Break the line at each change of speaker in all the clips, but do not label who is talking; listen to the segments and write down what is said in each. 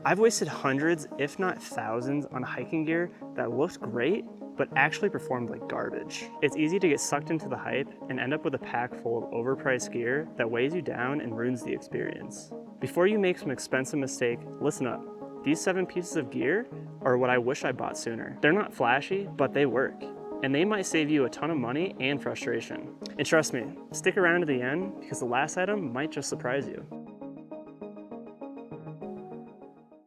I've wasted hundreds, if not thousands, on hiking gear that looked great, but actually performed like garbage. It's easy to get sucked into the hype and end up with a pack full of overpriced gear that weighs you down and ruins the experience. Before you make some expensive mistake, listen up. These 7 pieces of gear are what I wish I bought sooner. They're not flashy, but they work. And they might save you a ton of money and frustration. And trust me, stick around to the end because the last item might just surprise you.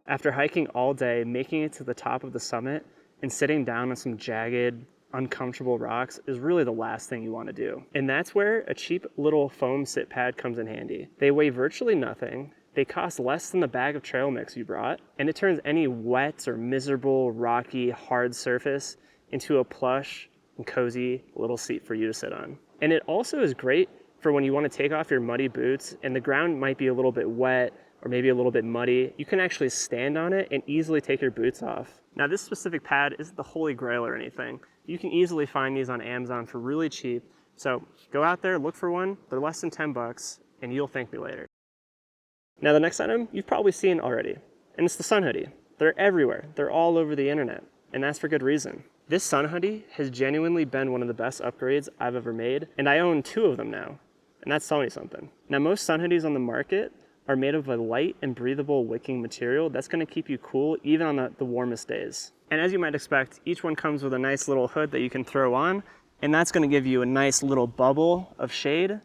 After hiking all day, making it to the top of the summit and sitting down on some jagged, uncomfortable rocks is really the last thing you want to do. And that's where a cheap little foam sit pad comes in handy. They weigh virtually nothing, they cost less than the bag of trail mix you brought, and it turns any wet or miserable, rocky, hard surface into a plush and cozy little seat for you to sit on. And it also is great for when you want to take off your muddy boots and the ground might be a little bit wet or maybe a little bit muddy. You can actually stand on it and easily take your boots off. Now this specific pad isn't the holy grail or anything. You can easily find these on Amazon for really cheap. So go out there, look for one. They're less than 10 bucks and you'll thank me later. Now the next item you've probably seen already, and it's the sun hoodie. They're everywhere. They're all over the internet, and that's for good reason. This sun hoodie has genuinely been one of the best upgrades I've ever made, and I own 2 of them now, and that's telling you something. Now most sun hoodies on the market are made of a light and breathable wicking material that's going to keep you cool even on the warmest days. And as you might expect, each one comes with a nice little hood that you can throw on, and that's going to give you a nice little bubble of shade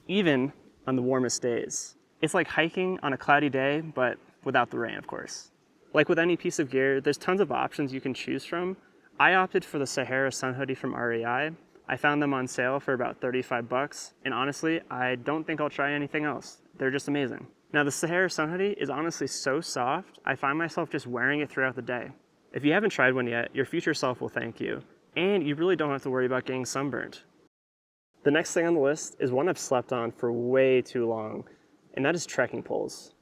even on the warmest days. It's like hiking on a cloudy day, but without the rain, of course. Like with any piece of gear, there's tons of options you can choose from. I opted for the Sahara sun hoodie from REI. I found them on sale for about 35 bucks, and honestly, I don't think I'll try anything else. They're just amazing. Now the Sahara sun hoodie is honestly so soft, I find myself just wearing it throughout the day. If you haven't tried one yet, your future self will thank you, and you really don't have to worry about getting sunburned. The next thing on the list is one I've slept on for way too long, and that is trekking poles.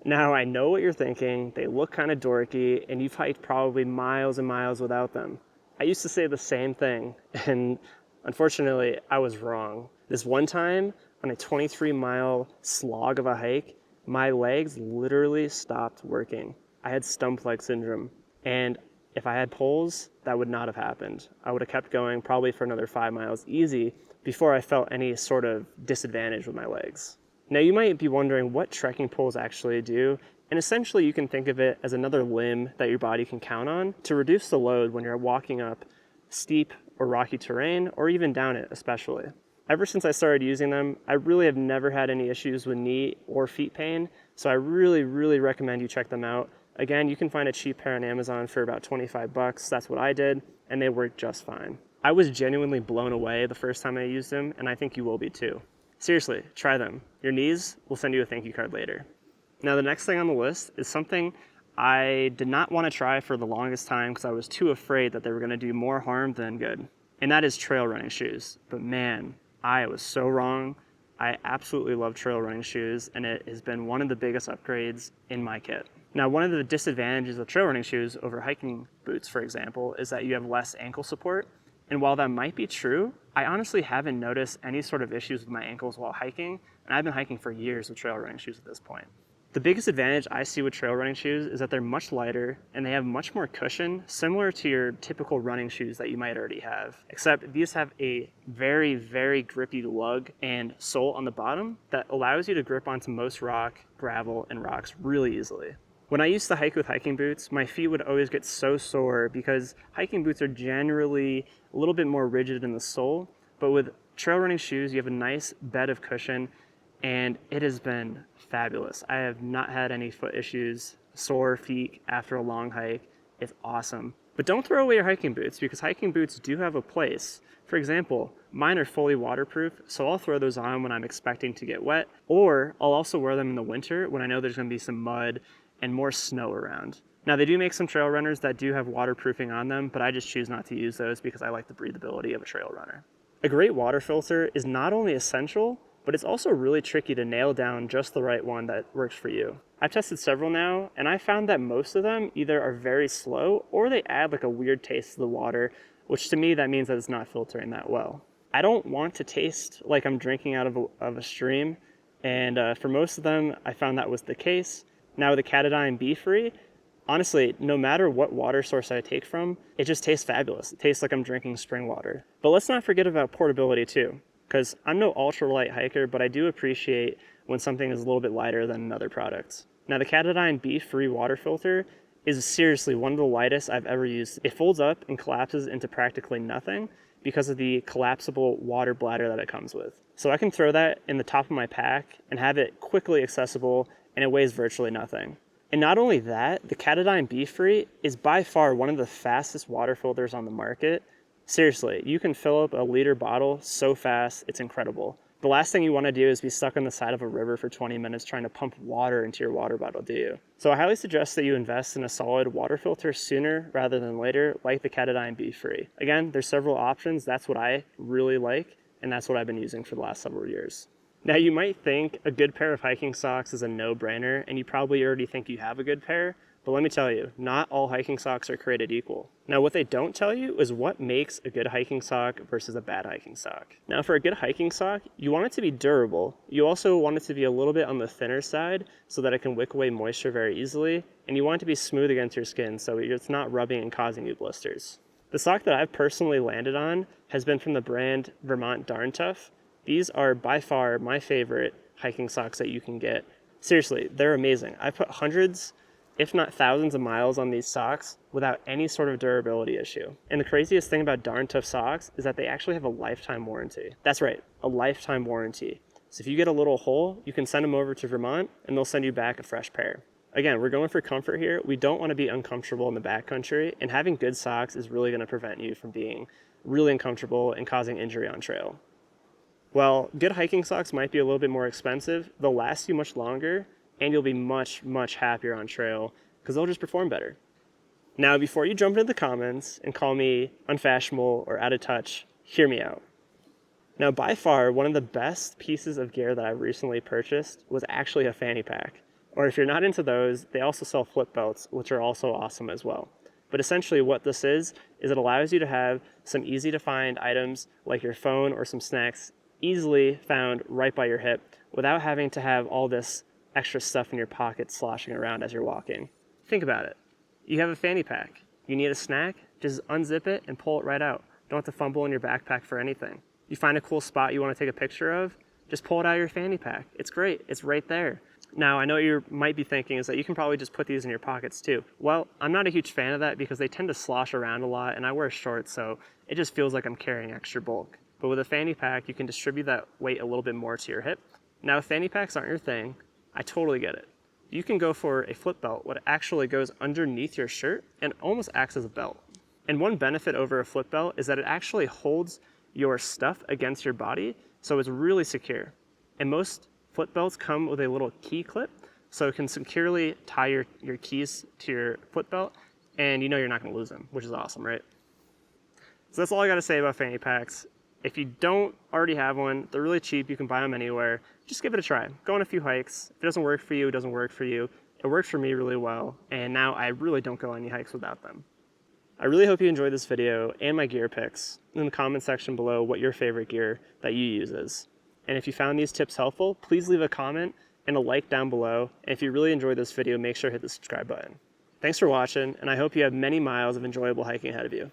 Now I know what you're thinking, they look kind of dorky, and you've hiked probably miles and miles without them. I used to say the same thing, and unfortunately I was wrong. This one time, on a 23-mile slog of a hike, my legs literally stopped working. I had stump leg syndrome, and if I had poles, that would not have happened. I would have kept going probably for another 5 miles easy before I felt any sort of disadvantage with my legs. Now you might be wondering what trekking poles actually do, and essentially you can think of it as another limb that your body can count on to reduce the load when you're walking up steep or rocky terrain, or even down it especially. Ever since I started using them, I really have never had any issues with knee or feet pain, so I really recommend you check them out. Again, you can find a cheap pair on Amazon for about 25 bucks, that's what I did, and they work just fine. I was genuinely blown away the first time I used them, and I think you will be too. Seriously, try them. Your knees will send you a thank you card later. Now the next thing on the list is something I did not want to try for the longest time because I was too afraid that they were going to do more harm than good. And that is trail running shoes. But man, I was so wrong. I absolutely love trail running shoes, and it has been one of the biggest upgrades in my kit. Now, one of the disadvantages of trail running shoes over hiking boots, for example, is that you have less ankle support. And while that might be true, I honestly haven't noticed any sort of issues with my ankles while hiking, and I've been hiking for years with trail running shoes at this point. The biggest advantage I see with trail running shoes is that they're much lighter and they have much more cushion, similar to your typical running shoes that you might already have. Except these have a very grippy lug and sole on the bottom that allows you to grip onto most rock, gravel, and rocks really easily. When I used to hike with hiking boots, my feet would always get so sore because hiking boots are generally a little bit more rigid in the sole, but with trail running shoes, you have a nice bed of cushion, and it has been fabulous. I have not had any foot issues, sore feet after a long hike. It's awesome. But don't throw away your hiking boots because hiking boots do have a place. For example, mine are fully waterproof, so I'll throw those on when I'm expecting to get wet, or I'll also wear them in the winter when I know there's gonna be some mud and more snow around. Now they do make some trail runners that do have waterproofing on them, but I just choose not to use those because I like the breathability of a trail runner. A great water filter is not only essential, but it's also really tricky to nail down just the right one that works for you. I've tested several now, and I found that most of them either are very slow or they add like a weird taste to the water, which to me that means that it's not filtering that well. I don't want to taste like I'm drinking out of a stream, and for most of them I found that was the case. Now with the Katadyn Be Free, Honestly, no matter what water source I take from, it just tastes fabulous. It tastes like I'm drinking spring water. But let's not forget about portability too, because I'm no ultralight hiker, but I do appreciate when something is a little bit lighter than another product. Now the Katadyn B-Free water filter is seriously one of the lightest I've ever used. It folds up and collapses into practically nothing because of the collapsible water bladder that it comes with. So I can throw that in the top of my pack and have it quickly accessible, and it weighs virtually nothing. And not only that, the Katadyn B-Free is by far one of the fastest water filters on the market. Seriously, you can fill up a liter bottle so fast, it's incredible. The last thing you want to do is be stuck on the side of a river for 20 minutes trying to pump water into your water bottle, do you? So I highly suggest that you invest in a solid water filter sooner rather than later, like the Katadyn B-Free. Again, there's several options. That's what I really like, and that's what I've been using for the last several years. Now you might think a good pair of hiking socks is a no-brainer, and you probably already think you have a good pair, but let me tell you, not all hiking socks are created equal. Now what they don't tell you is what makes a good hiking sock versus a bad hiking sock. Now for a good hiking sock, you want it to be durable. You also want it to be a little bit on the thinner side so that it can wick away moisture very easily, and you want it to be smooth against your skin so it's not rubbing and causing you blisters. The sock that I've personally landed on has been from the brand Vermont Darn Tough. These are by far my favorite hiking socks that you can get. Seriously, they're amazing. I put hundreds, if not thousands of miles on these socks without any sort of durability issue. And the craziest thing about Darn Tough socks is that they actually have a lifetime warranty. That's right, a lifetime warranty. So if you get a little hole, you can send them over to Vermont and they'll send you back a fresh pair. Again, we're going for comfort here. We don't want to be uncomfortable in the backcountry, and having good socks is really going to prevent you from being really uncomfortable and causing injury on trail. Well, good hiking socks might be a little bit more expensive. They'll last you much longer, and you'll be much, much happier on trail because they'll just perform better. Now, before you jump into the comments and call me unfashionable or out of touch, hear me out. Now, by far, one of the best pieces of gear that I recently purchased was actually a fanny pack. Or if you're not into those, they also sell flip belts, which are also awesome as well. But essentially what this is it allows you to have some easy to find items like your phone or some snacks easily found right by your hip without having to have all this extra stuff in your pocket sloshing around as you're walking. Think about it. You have a fanny pack. You need a snack, just unzip it and pull it right out. Don't have to fumble in your backpack for anything. You find a cool spot you want to take a picture of, just pull it out of your fanny pack. It's great. It's right there. Now, I know what you might be thinking is that you can probably just put these in your pockets too. Well, I'm not a huge fan of that because they tend to slosh around a lot, and I wear shorts, so it just feels like I'm carrying extra bulk. But with a fanny pack, you can distribute that weight a little bit more to your hip. Now, if fanny packs aren't your thing, I totally get it. You can go for a flip belt, what actually goes underneath your shirt and almost acts as a belt. And one benefit over a flip belt is that it actually holds your stuff against your body, so it's really secure. And most flip belts come with a little key clip, so it can securely tie your keys to your flip belt, and you know you're not going to lose them, which is awesome, right? So that's all I got to say about fanny packs. If you don't already have one, they're really cheap. You can buy them anywhere. Just give it a try. Go on a few hikes. If it doesn't work for you, it doesn't work for you. It works for me really well, and now I really don't go on any hikes without them. I really hope you enjoyed this video and my gear picks. In the comment section below what your favorite gear that you use is. And if you found these tips helpful, please leave a comment and a like down below. And if you really enjoyed this video, make sure to hit the subscribe button. Thanks for watching, and I hope you have many miles of enjoyable hiking ahead of you.